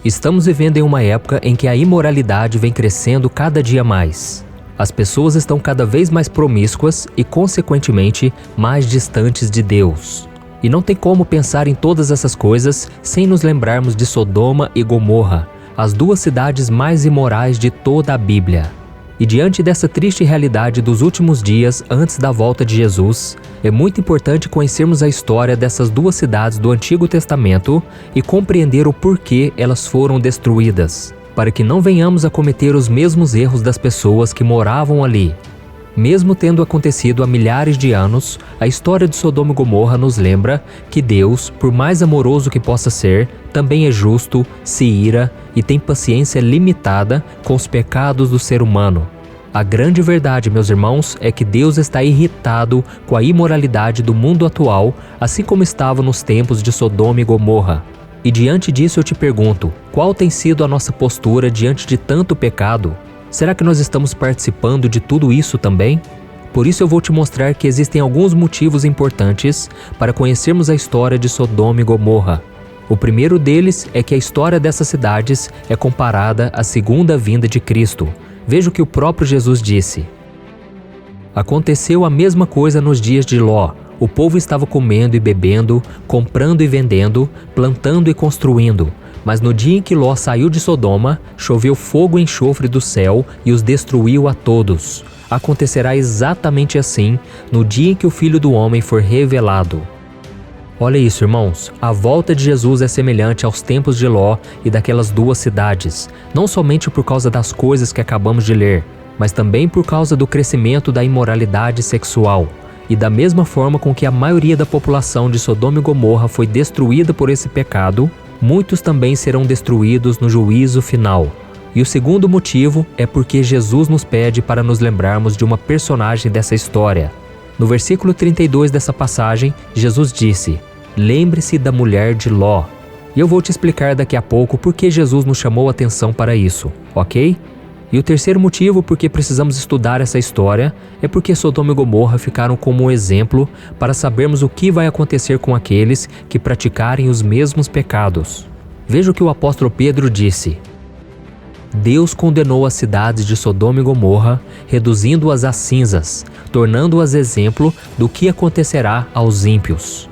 Estamos vivendo em uma época em que a imoralidade vem crescendo cada dia mais. As pessoas estão cada vez mais promíscuas e, consequentemente, mais distantes de Deus. E não tem como pensar em todas essas coisas sem nos lembrarmos de Sodoma e Gomorra, as duas cidades mais imorais de toda a Bíblia. E diante dessa triste realidade dos últimos dias antes da volta de Jesus, é muito importante conhecermos a história dessas duas cidades do Antigo Testamento e compreender o porquê elas foram destruídas, para que não venhamos a cometer os mesmos erros das pessoas que moravam ali. Mesmo tendo acontecido há milhares de anos, a história de Sodoma e Gomorra nos lembra que Deus, por mais amoroso que possa ser, também é justo, se ira e tem paciência limitada com os pecados do ser humano. A grande verdade, meus irmãos, é que Deus está irritado com a imoralidade do mundo atual, assim como estava nos tempos de Sodoma e Gomorra. E diante disso eu te pergunto, qual tem sido a nossa postura diante de tanto pecado? Será que nós estamos participando de tudo isso também? Por isso eu vou te mostrar que existem alguns motivos importantes para conhecermos a história de Sodoma e Gomorra. O primeiro deles é que a história dessas cidades é comparada à segunda vinda de Cristo. Veja o que o próprio Jesus disse. Aconteceu a mesma coisa nos dias de Ló. O povo estava comendo e bebendo, comprando e vendendo, plantando e construindo. Mas no dia em que Ló saiu de Sodoma, choveu fogo e enxofre do céu e os destruiu a todos. Acontecerá exatamente assim no dia em que o Filho do Homem for revelado. Olha isso, irmãos. A volta de Jesus é semelhante aos tempos de Ló e daquelas duas cidades, não somente por causa das coisas que acabamos de ler, mas também por causa do crescimento da imoralidade sexual. E da mesma forma com que a maioria da população de Sodoma e Gomorra foi destruída por esse pecado, muitos também serão destruídos no juízo final. E o segundo motivo é porque Jesus nos pede para nos lembrarmos de uma personagem dessa história. No versículo 32 dessa passagem, Jesus disse: "Lembre-se da mulher de Ló." E eu vou te explicar daqui a pouco por que Jesus nos chamou a atenção para isso, ok? E o terceiro motivo por que precisamos estudar essa história é porque Sodoma e Gomorra ficaram como um exemplo para sabermos o que vai acontecer com aqueles que praticarem os mesmos pecados. Veja o que o apóstolo Pedro disse. Deus condenou as cidades de Sodoma e Gomorra, reduzindo-as a cinzas, tornando-as exemplo do que acontecerá aos ímpios.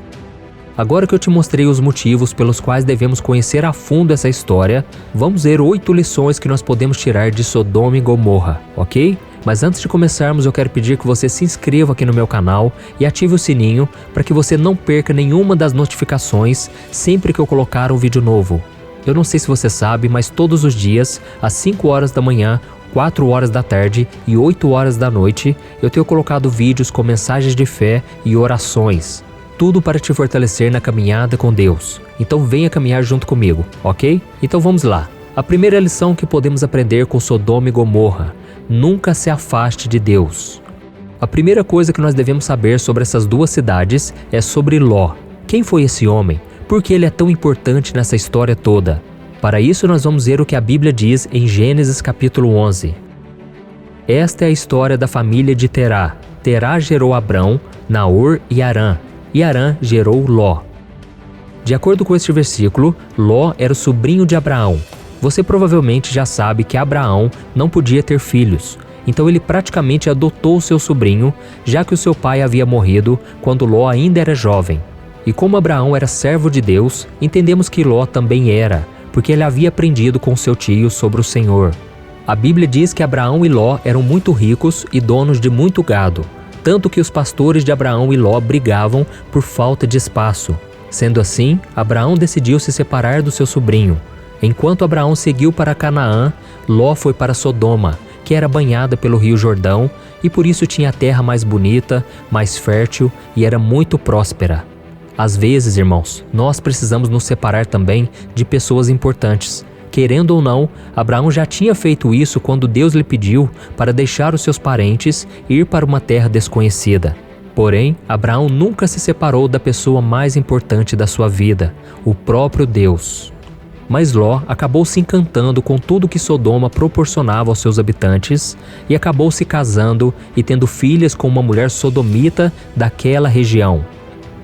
Agora que eu te mostrei os motivos pelos quais devemos conhecer a fundo essa história, vamos ver 8 lições que nós podemos tirar de Sodoma e Gomorra, ok? Mas antes de começarmos, eu quero pedir que você se inscreva aqui no meu canal e ative o sininho para que você não perca nenhuma das notificações sempre que eu colocar um vídeo novo. Eu não sei se você sabe, mas todos os dias, às 5 horas da manhã, 4 horas da tarde e 8 horas da noite, eu tenho colocado vídeos com mensagens de fé e orações. Tudo para te fortalecer na caminhada com Deus. Então venha caminhar junto comigo, ok? Então vamos lá. A primeira lição que podemos aprender com Sodoma e Gomorra: nunca se afaste de Deus. A primeira coisa que nós devemos saber sobre essas duas cidades é sobre Ló. Quem foi esse homem? Por que ele é tão importante nessa história toda? Para isso nós vamos ver o que a Bíblia diz em Gênesis capítulo 11. Esta é a história da família de Terá. Terá gerou Abrão, Naor e Harã. E Harã gerou Ló. De acordo com este versículo, Ló era o sobrinho de Abraão. Você provavelmente já sabe que Abraão não podia ter filhos, então ele praticamente adotou seu sobrinho, já que o seu pai havia morrido quando Ló ainda era jovem. E como Abraão era servo de Deus, entendemos que Ló também era, porque ele havia aprendido com seu tio sobre o Senhor. A Bíblia diz que Abraão e Ló eram muito ricos e donos de muito gado, tanto que os pastores de Abraão e Ló brigavam por falta de espaço. Sendo assim, Abraão decidiu se separar do seu sobrinho. Enquanto Abraão seguiu para Canaã, Ló foi para Sodoma, que era banhada pelo rio Jordão e por isso tinha a terra mais bonita, mais fértil e era muito próspera. Às vezes, irmãos, nós precisamos nos separar também de pessoas importantes. Querendo ou não, Abraão já tinha feito isso quando Deus lhe pediu para deixar os seus parentes e ir para uma terra desconhecida. Porém, Abraão nunca se separou da pessoa mais importante da sua vida, o próprio Deus. Mas Ló acabou se encantando com tudo que Sodoma proporcionava aos seus habitantes e acabou se casando e tendo filhas com uma mulher sodomita daquela região.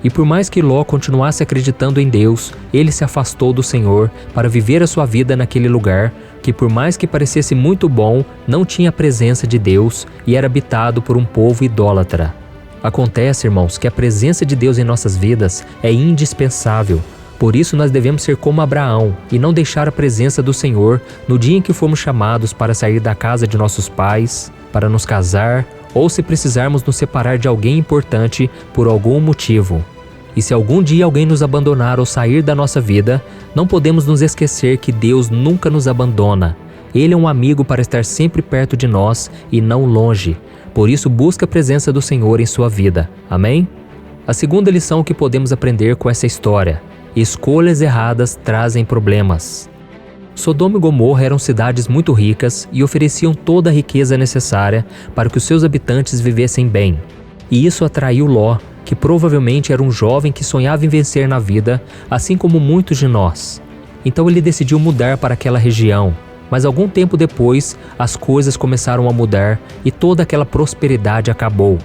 E por mais que Ló continuasse acreditando em Deus, ele se afastou do Senhor para viver a sua vida naquele lugar que, por mais que parecesse muito bom, não tinha a presença de Deus e era habitado por um povo idólatra. Acontece, irmãos, que a presença de Deus em nossas vidas é indispensável. Por isso nós devemos ser como Abraão e não deixar a presença do Senhor no dia em que formos chamados para sair da casa de nossos pais, para nos casar ou se precisarmos nos separar de alguém importante por algum motivo. E se algum dia alguém nos abandonar ou sair da nossa vida, não podemos nos esquecer que Deus nunca nos abandona. Ele é um amigo para estar sempre perto de nós e não longe. Por isso, busque a presença do Senhor em sua vida. Amém? A segunda lição que podemos aprender com essa história: escolhas erradas trazem problemas. Sodoma e Gomorra eram cidades muito ricas e ofereciam toda a riqueza necessária para que os seus habitantes vivessem bem. E isso atraiu Ló, que provavelmente era um jovem que sonhava em vencer na vida, assim como muitos de nós. Então ele decidiu mudar para aquela região. Mas algum tempo depois, as coisas começaram a mudar e toda aquela prosperidade acabou.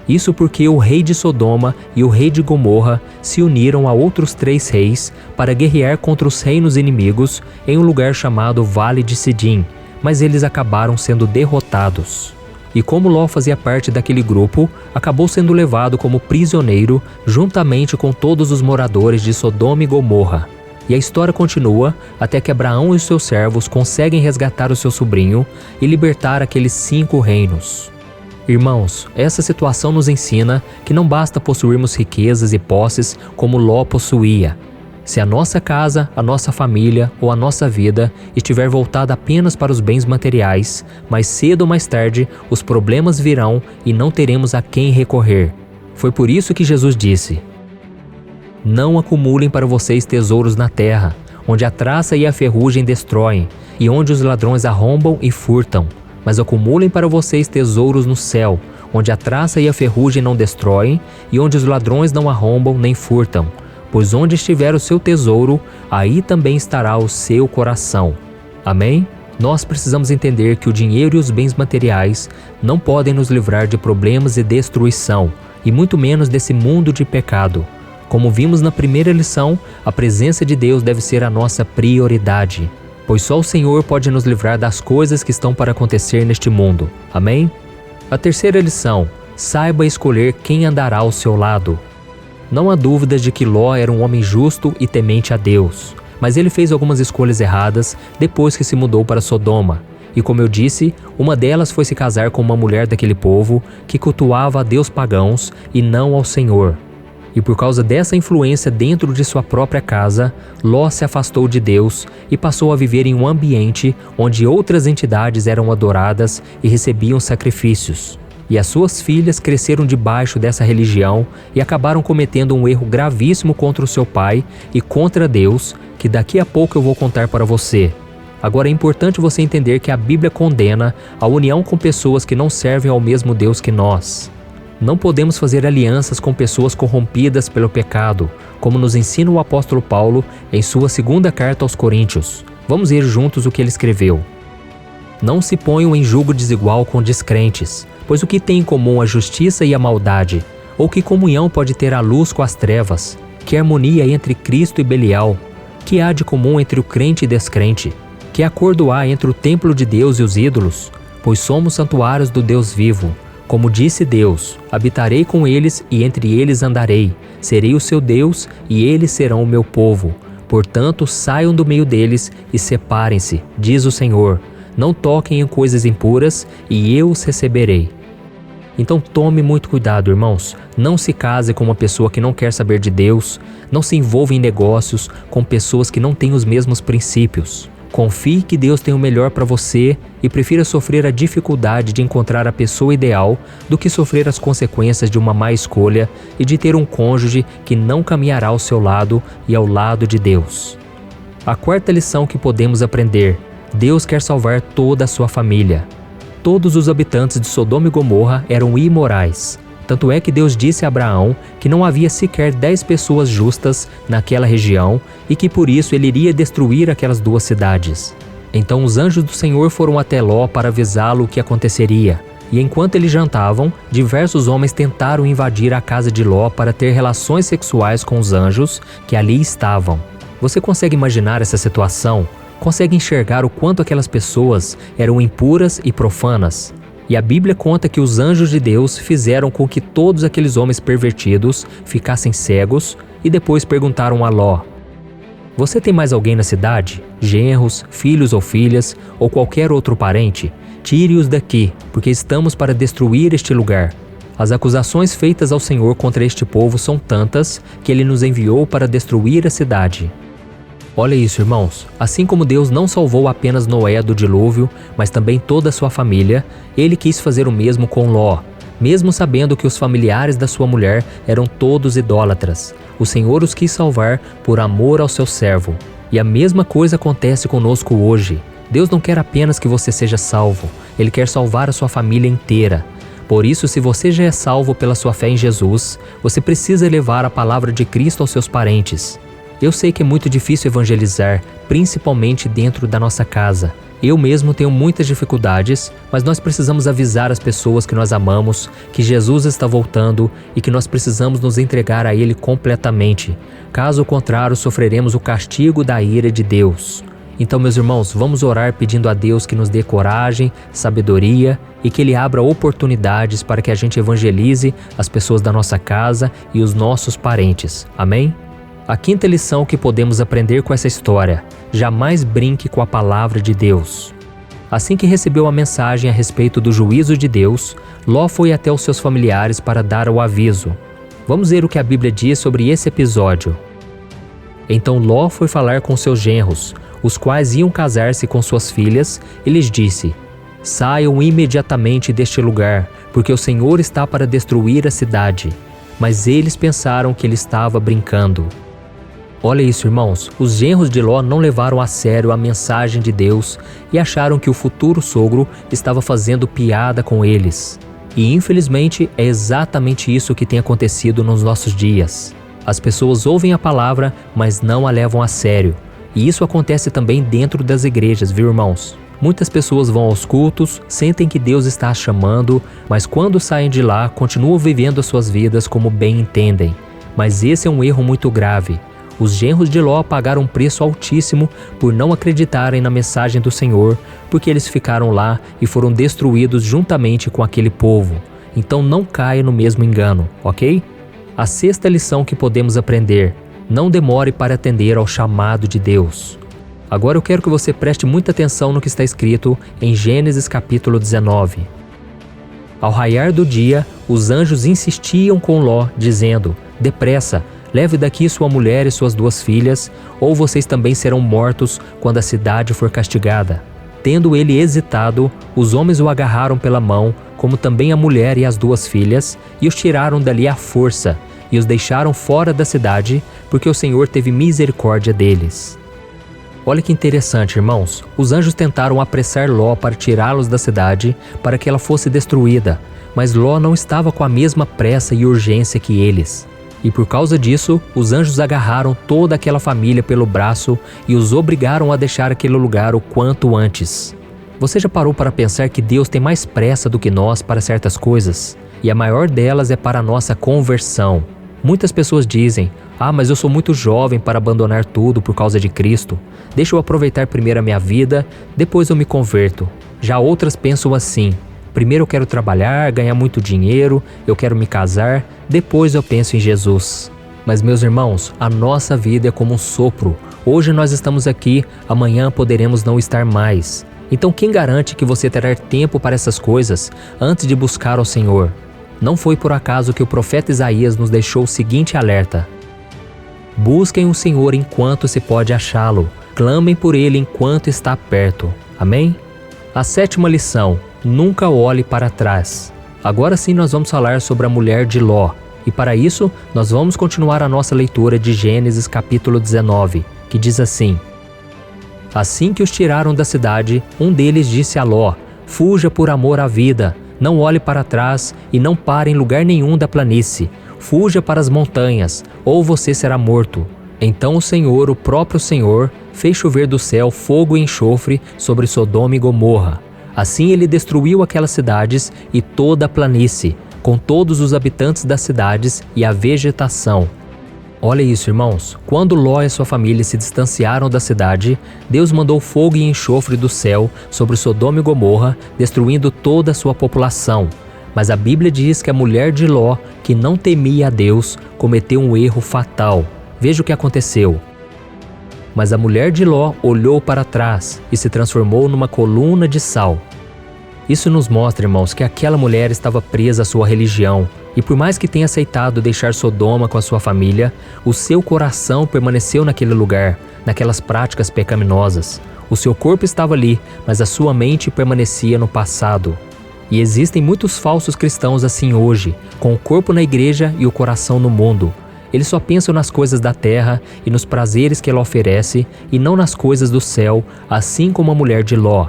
Isso porque o rei de Sodoma e o rei de Gomorra se uniram a outros 3 reis para guerrear contra os reinos inimigos em um lugar chamado Vale de Sidim, mas eles acabaram sendo derrotados. E como Ló fazia parte daquele grupo, acabou sendo levado como prisioneiro juntamente com todos os moradores de Sodoma e Gomorra. E a história continua até que Abraão e seus servos conseguem resgatar o seu sobrinho e libertar aqueles 5 reinos. Irmãos, essa situação nos ensina que não basta possuirmos riquezas e posses como Ló possuía. Se a nossa casa, a nossa família ou a nossa vida estiver voltada apenas para os bens materiais, mais cedo ou mais tarde os problemas virão e não teremos a quem recorrer. Foi por isso que Jesus disse: não acumulem para vocês tesouros na terra, onde a traça e a ferrugem destroem, e onde os ladrões arrombam e furtam. Mas acumulem para vocês tesouros no céu, onde a traça e a ferrugem não destroem, e onde os ladrões não arrombam nem furtam. Pois onde estiver o seu tesouro, aí também estará o seu coração. Amém? Nós precisamos entender que o dinheiro e os bens materiais não podem nos livrar de problemas e destruição, e muito menos desse mundo de pecado. Como vimos na primeira lição, a presença de Deus deve ser a nossa prioridade, pois só o Senhor pode nos livrar das coisas que estão para acontecer neste mundo. Amém? A terceira lição: saiba escolher quem andará ao seu lado. Não há dúvidas de que Ló era um homem justo e temente a Deus, mas ele fez algumas escolhas erradas depois que se mudou para Sodoma. E como eu disse, uma delas foi se casar com uma mulher daquele povo que cultuava a deus pagãos e não ao Senhor. E por causa dessa influência dentro de sua própria casa, Ló se afastou de Deus e passou a viver em um ambiente onde outras entidades eram adoradas e recebiam sacrifícios. E as suas filhas cresceram debaixo dessa religião e acabaram cometendo um erro gravíssimo contra o seu pai e contra Deus, que daqui a pouco eu vou contar para você. Agora é importante você entender que a Bíblia condena a união com pessoas que não servem ao mesmo Deus que nós. Não podemos fazer alianças com pessoas corrompidas pelo pecado, como nos ensina o apóstolo Paulo em sua segunda carta aos Coríntios. Vamos ver juntos o que ele escreveu. Não se ponham em julgo desigual com descrentes, pois o que tem em comum a justiça e a maldade? Ou que comunhão pode ter a luz com as trevas? Que harmonia entre Cristo e Belial? Que há de comum entre o crente e descrente? Que acordo há entre o templo de Deus e os ídolos? Pois somos santuários do Deus vivo. Como disse Deus, habitarei com eles e entre eles andarei. Serei o seu Deus e eles serão o meu povo. Portanto, saiam do meio deles e separem-se, diz o Senhor. Não toquem em coisas impuras e eu os receberei. Então tome muito cuidado, irmãos. Não se case com uma pessoa que não quer saber de Deus. Não se envolva em negócios com pessoas que não têm os mesmos princípios. Confie que Deus tem o melhor para você e prefira sofrer a dificuldade de encontrar a pessoa ideal do que sofrer as consequências de uma má escolha e de ter um cônjuge que não caminhará ao seu lado e ao lado de Deus. A quarta lição que podemos aprender: Deus quer salvar toda a sua família. Todos os habitantes de Sodoma e Gomorra eram imorais. Tanto é que Deus disse a Abraão que não havia sequer 10 pessoas justas naquela região e que por isso ele iria destruir aquelas 2 cidades. Então os anjos do Senhor foram até Ló para avisá-lo o que aconteceria. E enquanto eles jantavam, diversos homens tentaram invadir a casa de Ló para ter relações sexuais com os anjos que ali estavam. Você consegue imaginar essa situação? Consegue enxergar o quanto aquelas pessoas eram impuras e profanas? E a Bíblia conta que os anjos de Deus fizeram com que todos aqueles homens pervertidos ficassem cegos e depois perguntaram a Ló: você tem mais alguém na cidade? Genros, filhos ou filhas, ou qualquer outro parente? Tire-os daqui, porque estamos para destruir este lugar. As acusações feitas ao Senhor contra este povo são tantas que ele nos enviou para destruir a cidade. Olha isso, irmãos. Assim como Deus não salvou apenas Noé do dilúvio, mas também toda a sua família, ele quis fazer o mesmo com Ló. Mesmo sabendo que os familiares da sua mulher eram todos idólatras, o Senhor os quis salvar por amor ao seu servo. E a mesma coisa acontece conosco hoje. Deus não quer apenas que você seja salvo, Ele quer salvar a sua família inteira. Por isso, se você já é salvo pela sua fé em Jesus, você precisa levar a palavra de Cristo aos seus parentes. Eu sei que é muito difícil evangelizar, principalmente dentro da nossa casa. Eu mesmo tenho muitas dificuldades, mas nós precisamos avisar as pessoas que nós amamos, que Jesus está voltando e que nós precisamos nos entregar a Ele completamente. Caso contrário, sofreremos o castigo da ira de Deus. Então, meus irmãos, vamos orar pedindo a Deus que nos dê coragem, sabedoria e que Ele abra oportunidades para que a gente evangelize as pessoas da nossa casa e os nossos parentes. Amém? A quinta lição que podemos aprender com essa história: jamais brinque com a palavra de Deus. Assim que recebeu a mensagem a respeito do juízo de Deus, Ló foi até os seus familiares para dar o aviso. Vamos ver o que a Bíblia diz sobre esse episódio. Então Ló foi falar com seus genros, os quais iam casar-se com suas filhas, e lhes disse: saiam imediatamente deste lugar, porque o Senhor está para destruir a cidade. Mas eles pensaram que ele estava brincando. Olha isso, irmãos, os genros de Ló não levaram a sério a mensagem de Deus e acharam que o futuro sogro estava fazendo piada com eles. E infelizmente é exatamente isso que tem acontecido nos nossos dias. As pessoas ouvem a palavra, mas não a levam a sério. E isso acontece também dentro das igrejas, viu, irmãos? Muitas pessoas vão aos cultos, sentem que Deus está as chamando, mas quando saem de lá, continuam vivendo as suas vidas como bem entendem. Mas esse é um erro muito grave. Os genros de Ló pagaram um preço altíssimo por não acreditarem na mensagem do Senhor, porque eles ficaram lá e foram destruídos juntamente com aquele povo. Então não caia no mesmo engano, ok? A sexta lição que podemos aprender: não demore para atender ao chamado de Deus. Agora eu quero que você preste muita atenção no que está escrito em Gênesis capítulo 19. Ao raiar do dia, os anjos insistiam com Ló, dizendo: depressa, leve daqui sua mulher e suas 2 filhas, ou vocês também serão mortos quando a cidade for castigada. Tendo ele hesitado, os homens o agarraram pela mão, como também a mulher e as 2 filhas, e os tiraram dali à força, e os deixaram fora da cidade, porque o Senhor teve misericórdia deles. Olha que interessante, irmãos. Os anjos tentaram apressar Ló para tirá-los da cidade, para que ela fosse destruída, mas Ló não estava com a mesma pressa e urgência que eles. E por causa disso, os anjos agarraram toda aquela família pelo braço e os obrigaram a deixar aquele lugar o quanto antes. Você já parou para pensar que Deus tem mais pressa do que nós para certas coisas? E a maior delas é para a nossa conversão. Muitas pessoas dizem: mas eu sou muito jovem para abandonar tudo por causa de Cristo. Deixa eu aproveitar primeiro a minha vida, depois eu me converto. Já outras pensam assim: primeiro eu quero trabalhar, ganhar muito dinheiro, eu quero me casar, depois eu penso em Jesus. Mas, meus irmãos, a nossa vida é como um sopro. Hoje nós estamos aqui, amanhã poderemos não estar mais. Então quem garante que você terá tempo para essas coisas antes de buscar ao Senhor? Não foi por acaso que o profeta Isaías nos deixou o seguinte alerta: busquem o Senhor enquanto se pode achá-lo, clamem por Ele enquanto está perto. Amém? A 7ª lição: nunca olhe para trás. Agora sim nós vamos falar sobre a mulher de Ló. E para isso, nós vamos continuar a nossa leitura de Gênesis capítulo 19, que diz assim: assim que os tiraram da cidade, um deles disse a Ló: fuja por amor à vida, não olhe para trás e não pare em lugar nenhum da planície. Fuja para as montanhas, ou você será morto. Então o Senhor, o próprio Senhor, fez chover do céu fogo e enxofre sobre Sodoma e Gomorra. Assim ele destruiu aquelas cidades e toda a planície, com todos os habitantes das cidades e a vegetação. Olha isso, irmãos. Quando Ló e sua família se distanciaram da cidade, Deus mandou fogo e enxofre do céu sobre Sodoma e Gomorra, destruindo toda a sua população. Mas a Bíblia diz que a mulher de Ló, que não temia a Deus, cometeu um erro fatal. Veja o que aconteceu. Mas a mulher de Ló olhou para trás e se transformou numa coluna de sal. Isso nos mostra, irmãos, que aquela mulher estava presa à sua religião. E por mais que tenha aceitado deixar Sodoma com a sua família, o seu coração permaneceu naquele lugar, naquelas práticas pecaminosas. O seu corpo estava ali, mas a sua mente permanecia no passado. E existem muitos falsos cristãos assim hoje, com o corpo na igreja e o coração no mundo. Eles só pensam nas coisas da terra e nos prazeres que ela oferece, e não nas coisas do céu, assim como a mulher de Ló.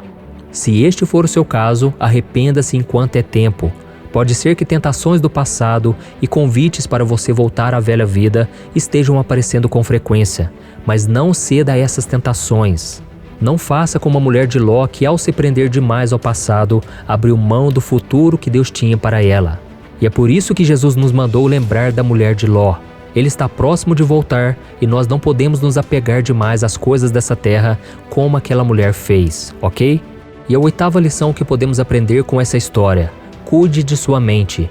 Se este for o seu caso, arrependa-se enquanto é tempo. Pode ser que tentações do passado e convites para você voltar à velha vida estejam aparecendo com frequência, mas não ceda a essas tentações. Não faça como a mulher de Ló, que ao se prender demais ao passado, abriu mão do futuro que Deus tinha para ela. E é por isso que Jesus nos mandou lembrar da mulher de Ló. Ele está próximo de voltar e nós não podemos nos apegar demais às coisas dessa terra como aquela mulher fez, ok? E a 8ª lição que podemos aprender com essa história: cuide de sua mente.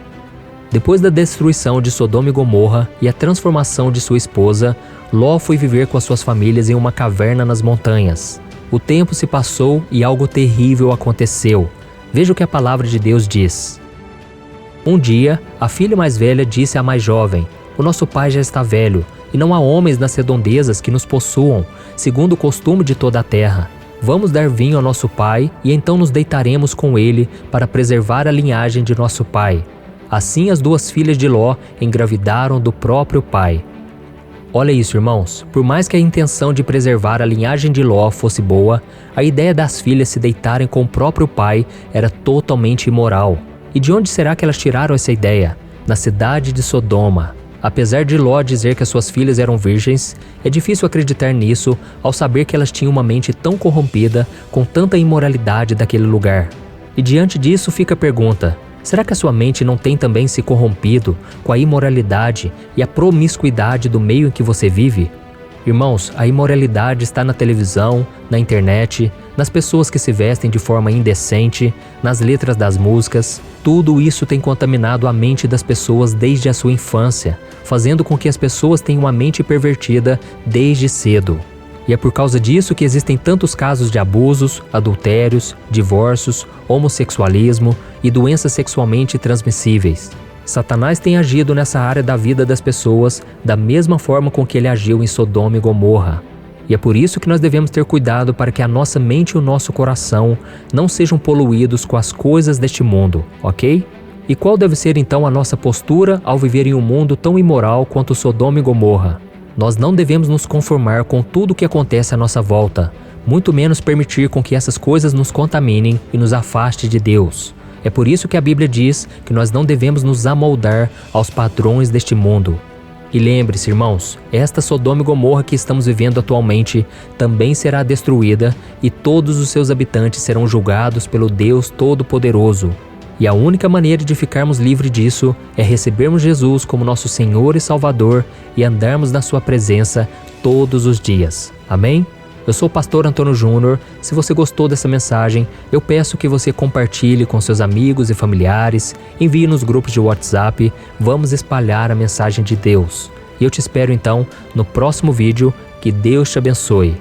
Depois da destruição de Sodoma e Gomorra e a transformação de sua esposa, Ló foi viver com as suas famílias em uma caverna nas montanhas. O tempo se passou e algo terrível aconteceu. Veja o que a palavra de Deus diz. Um dia, a filha mais velha disse à mais jovem: "O nosso pai já está velho, e não há homens nas redondezas que nos possuam, segundo o costume de toda a terra. Vamos dar vinho ao nosso pai, e então nos deitaremos com ele para preservar a linhagem de nosso pai." Assim as 2 filhas de Ló engravidaram do próprio pai. Olha isso, irmãos. Por mais que a intenção de preservar a linhagem de Ló fosse boa, a ideia das filhas se deitarem com o próprio pai era totalmente imoral. E de onde será que elas tiraram essa ideia? Na cidade de Sodoma. Apesar de Ló dizer que as suas filhas eram virgens, é difícil acreditar nisso ao saber que elas tinham uma mente tão corrompida com tanta imoralidade daquele lugar. E diante disso fica a pergunta: será que a sua mente não tem também se corrompido com a imoralidade e a promiscuidade do meio em que você vive? Irmãos, a imoralidade está na televisão, na internet, nas pessoas que se vestem de forma indecente, nas letras das músicas. Tudo isso tem contaminado a mente das pessoas desde a sua infância, fazendo com que as pessoas tenham uma mente pervertida desde cedo. E é por causa disso que existem tantos casos de abusos, adultérios, divórcios, homossexualismo e doenças sexualmente transmissíveis. Satanás tem agido nessa área da vida das pessoas da mesma forma com que ele agiu em Sodoma e Gomorra. E é por isso que nós devemos ter cuidado para que a nossa mente e o nosso coração não sejam poluídos com as coisas deste mundo, ok? E qual deve ser então a nossa postura ao viver em um mundo tão imoral quanto Sodoma e Gomorra? Nós não devemos nos conformar com tudo o que acontece à nossa volta, muito menos permitir com que essas coisas nos contaminem e nos afaste de Deus. É por isso que a Bíblia diz que nós não devemos nos amoldar aos padrões deste mundo. E lembre-se, irmãos, esta Sodoma e Gomorra que estamos vivendo atualmente também será destruída e todos os seus habitantes serão julgados pelo Deus Todo-Poderoso. E a única maneira de ficarmos livres disso é recebermos Jesus como nosso Senhor e Salvador e andarmos na sua presença todos os dias. Amém? Eu sou o pastor Antônio Júnior. Se você gostou dessa mensagem, eu peço que você compartilhe com seus amigos e familiares, envie nos grupos de WhatsApp, vamos espalhar a mensagem de Deus. E eu te espero então no próximo vídeo. Que Deus te abençoe.